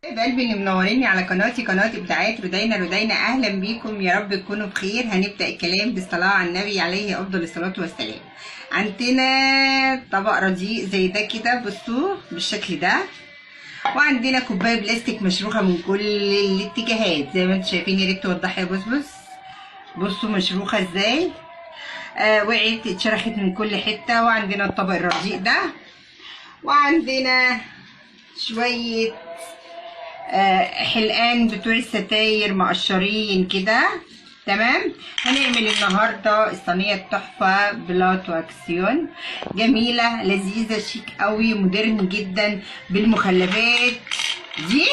حبايب قلبي اللي منوريني على قناه ابداعات رودينا، اهلا بيكم، يا رب تكونوا بخير. هنبدا الكلام بالصلاه على النبي عليه افضل الصلاه والسلام. عندنا طبق رديء زي ده كده، بصوا بالشكل ده، وعندنا كوبايه بلاستيك مشروخه من كل الاتجاهات زي ما انتم شايفين. يا ريت توضحي يا بصوا مشروخه ازاي، وقعت اتشرخت من كل حته. وعندنا الطبق الرديء ده، وعندنا شويه حلقان بتوع الستاير مقشرين كده. تمام. هنعمل النهارده الصينيه التحفه بلاط واكسيون، جميله لذيذه شيك قوي مودرن جدا، بالمخلفات دي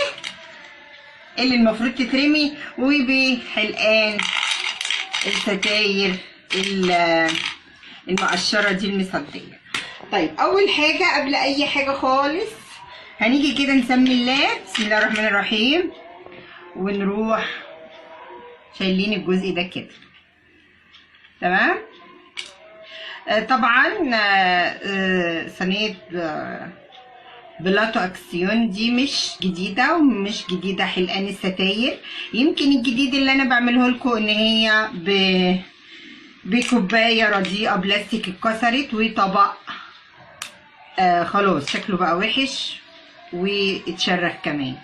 اللي المفروض تترمي، وبحلقان الستاير المقشره دي المصديه. طيب اول حاجه قبل اي حاجه خالص هنيجي كده نسمي الله، بسم الله الرحمن الرحيم، ونروح شايلين الجزء ده كده. تمام. طبعا صينيه بلاطو اكسيون دي مش جديده ومش جديده حلقان الستاير. يمكن الجديد اللي انا بعمله لكم ان هي بكوبايه رديئه بلاستيك اتكسرت، وطبق خلاص شكله بقى وحش واتشرخ كمان.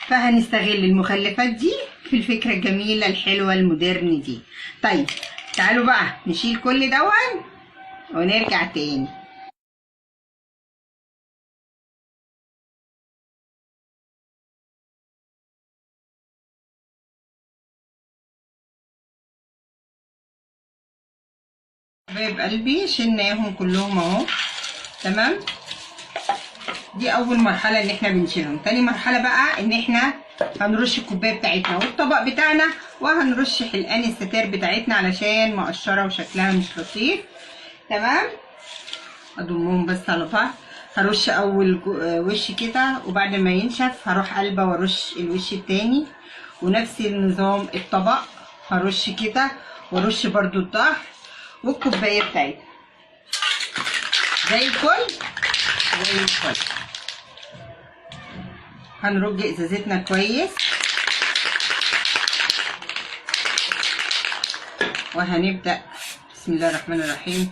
فهنستغل المخلفات دي في الفكرة الجميلة الحلوة المودرن دي. طيب تعالوا بقى نشيل كل دون ونرجع تاني. حبايب قلبي شلناهم كلهم اهو. تمام. دي اول مرحله اللي احنا بنشيلهم. تاني مرحله بقى ان احنا هنرش الكوبايه بتاعتنا والطبق بتاعنا، وهنرش حلقان الستار بتاعتنا علشان مقشره وشكلها مش لطيف. تمام. اضمهم بس على بعض. هرش اول وش كده، وبعد ما ينشف هروح قلبه وارش الوش التاني، ونفس النظام الطبق هرش كده وارش برضو الظهر والكوبايه بتاعتنا زي الفل زي الفل. هنرج ازازتنا كويس، وهنبدأ بسم الله الرحمن الرحيم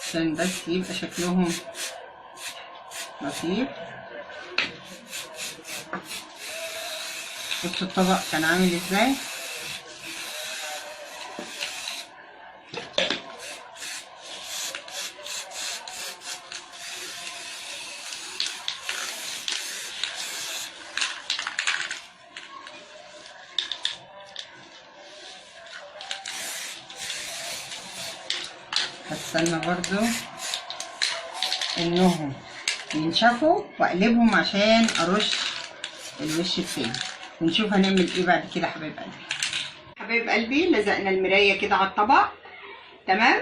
عشان بس يبقى شكلهم لطيف. بصوا الطبق كان عامل ازاي. هستنى برضو انهم ينشفوا واقلبهم عشان ارش الوش التاني، ونشوف هنعمل ايه بعد كده. حبايب قلبي حبايب قلبي لزقنا المرايه كده على الطبق. تمام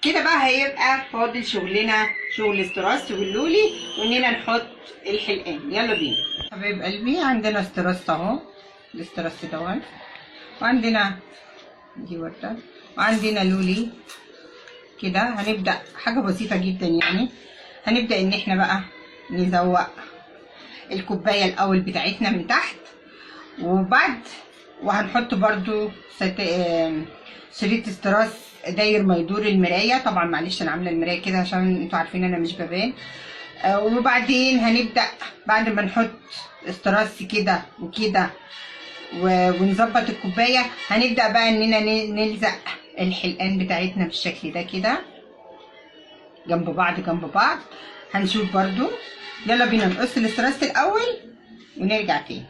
كده. بقى هيبقى فاضل شغلنا شغل استراس واللولي، واننا نحط الحلقان. يلا بينا حبايب قلبي. عندنا استراس اهو، الاستراس دوت، وعندنا دي ورده، وعندنا لولي كده. هنبدأ حاجة بسيطة جدا يعني. هنبدأ ان احنا بقى نزوق الكوباية الاول بتاعتنا من تحت، وهنحط برضو شريط استراس داير ما يدور المراية. طبعا معلش انا عاملة المراية كده عشان انتوا عارفين انا مش ببان. وبعدين هنبدأ بعد ما نحط استراس كده وكده ونظبط الكوباية، هنبدأ بقى اننا نلزق الحلقان بتاعتنا بالشكل ده كده جنب بعض. هنشوف برضو. يلا بينا نقص الاستراس الاول ونرجع تاني.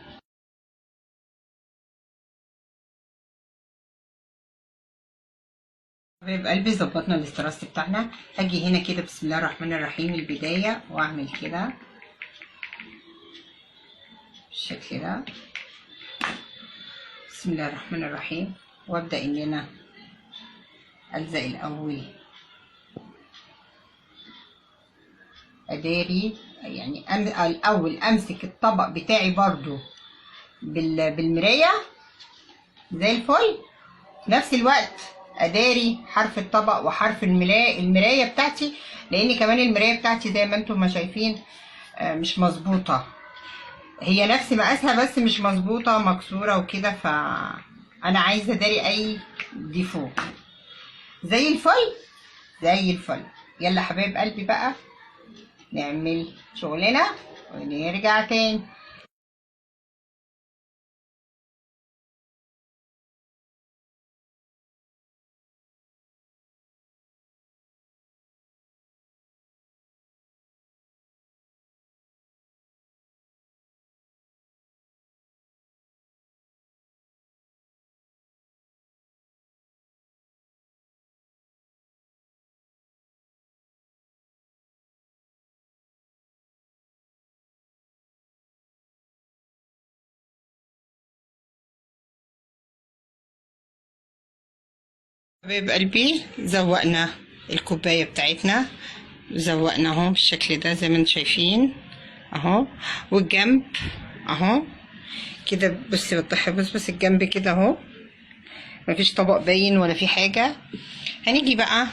حبايب قلبي ظبطنا الاستراس بتاعنا. هاجي هنا كده بسم الله الرحمن الرحيم البدايه، واعمل كده بالشكل ده بسم الله الرحمن الرحيم، وابدا ان انا الزق الاول اداري يعني الاول امسك الطبق بتاعي برضو بالمرايه زي الفل، في نفس الوقت اداري حرف الطبق وحرف المرايه بتاعتي، لان كمان المرايه بتاعتي زي ما انتم ما شايفين مش مظبوطه، هي نفس مقاسها بس مش مظبوطه، مكسوره وكده، فانا عايزه اداري اي ديفو. زي الفل زي الفل. يلا حبايب قلبي بقى نعمل شغلنا ونرجع تاني. حبايب قلبي زوقنا الكوبايه بتاعتنا، زوقنا اهو بالشكل ده زي ما انتم شايفين اهو، والجنب اهو كده. بصي بتضحي، بص الجنب كده اهو، مفيش طبق باين ولا في حاجه. هنيجي بقى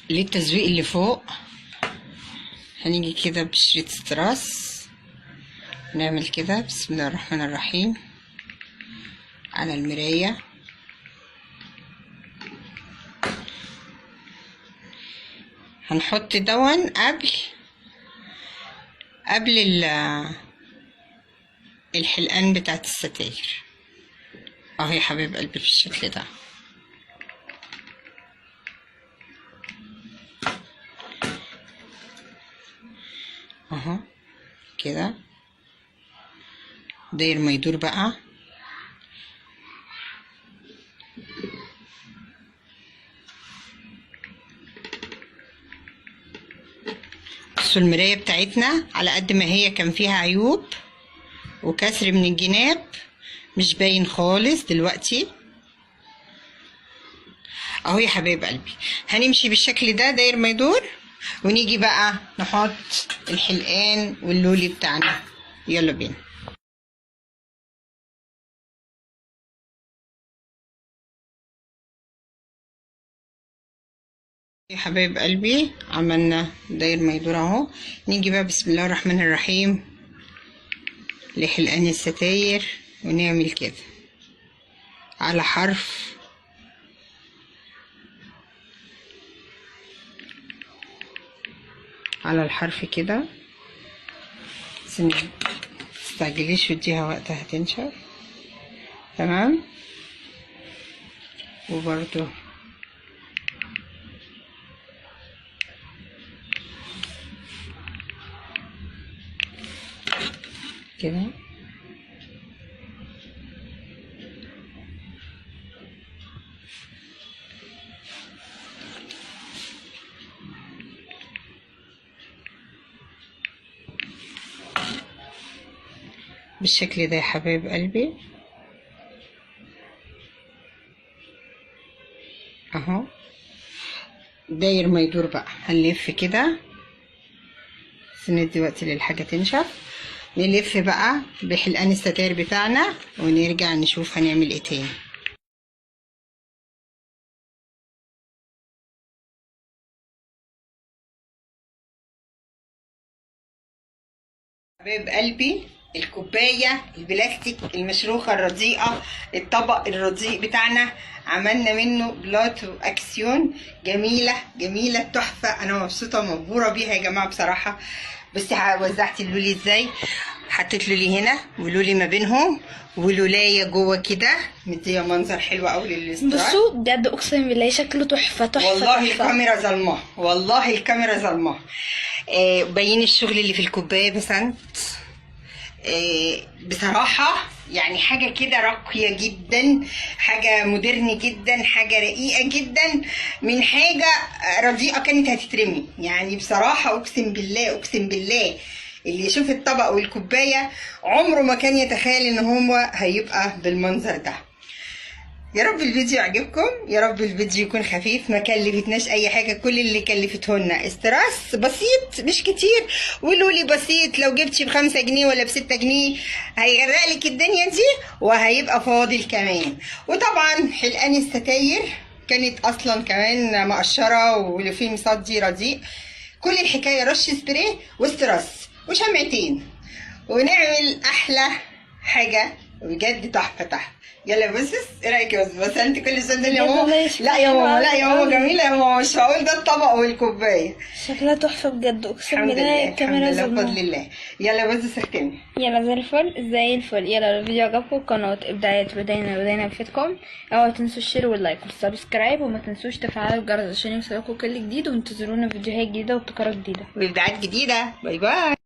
للتزويق اللي فوق، هنيجي كده بشريط ستراس، نعمل كده بسم الله الرحمن الرحيم على المرايه. هنحط دون قبل الحلقان بتاعت الستاير اهو يا حبيب قلبي بالشكل ده. اهو كده داير ما يدور بقى. بصوا المراية بتاعتنا على قد ما هي كان فيها عيوب وكسر من الجناب مش باين خالص دلوقتي اهو يا حبايب قلبي. هنمشي بالشكل ده داير ما يدور، ونيجي بقى نحط الحلقان واللولي بتاعنا. يلا بينا يا حبايب قلبي، عملنا داير ما يدور اهو. نيجي بقى بسم الله الرحمن الرحيم لحلقان الستاير ونعمل كده على حرف على الحرف كده. متستعجليش واديها وقتها تنشف تمام. وبرضو كده بالشكل ده يا حبايب قلبي اهو. داير ما يدور بقى هنلف كده، بس ندي وقت للحاجة تنشف. نلف بقى بحلقان الستاير بتاعنا ونرجع نشوف هنعمل ايه تاني. حبايب قلبي الكوباية البلاستيك المشروخة الرديئة، الطبق الرديء بتاعنا عملنا منه بلاتو اكسيون. جميلة جميلة تحفة، انا مبسوطة ومبهورة بيها يا جماعة بصراحة. بصي وزعت اللولي ازاي، حطيت لولي هنا ولولي ما بينهم ولولايه جوه كده، مديه منظر حلو قوي للاستراحه. بصوا بجد اقسم بالله شكله تحفه تحفه والله تحفة. الكاميرا ظلمه، والله الكاميرا ظلمه. باين الشغل اللي في الكوبايه بسنت. بصراحه يعني حاجه كده راقيه جدا، حاجه مودرن جدا، حاجه رقيقه جدا، من حاجه رديئه كانت هتترمي. يعني بصراحه اقسم بالله اقسم بالله اللي يشوف الطبق والكوبايه عمره ما كان يتخيل ان هو هيبقى بالمنظر ده. يا رب الفيديو يعجبكم، يا رب الفيديو يكون خفيف، ما كلفتناش اي حاجه، كل اللي كلفته لنا استراس بسيط مش كتير، ولولي بسيط لو جبتي ب5 جنيه ولا ب6 جنيه هيغرق لك الدنيا دي وهيبقى فاضل كمان. وطبعا حلقان الستاير كانت اصلا كمان مقشره واللي فيه مصدي رديء، كل الحكايه رش سبراي واسترس وشمعتين ونعمل احلى حاجه بجد تحفه تحفه. يلا بص ايه رايك يا بس انت كل سنه يا ماما. لا يا ماما، لا يا ماما، جميله يا ماما، مش هقول ده الطبق والكوبايه. شكلها تحفة بجد، اقسم الحمد بالله لله، الحمد الكاميرا لله، ظلمة. بفضل الله. يلا بص سختمي. يلا زي الفل زي الفل. يلا لو الفيديو عجبكم قناة ابداعات بدينا بفيدكم، اوعوا تنسوا الشير واللايك والسبسكرايب، وما تنسوش تفعلوا الجرس عشان يوصلكوا كل جديد، وانتظرونا فيديوهات جديدة وابتكارات جديدة وابداعات جديده. باي باي.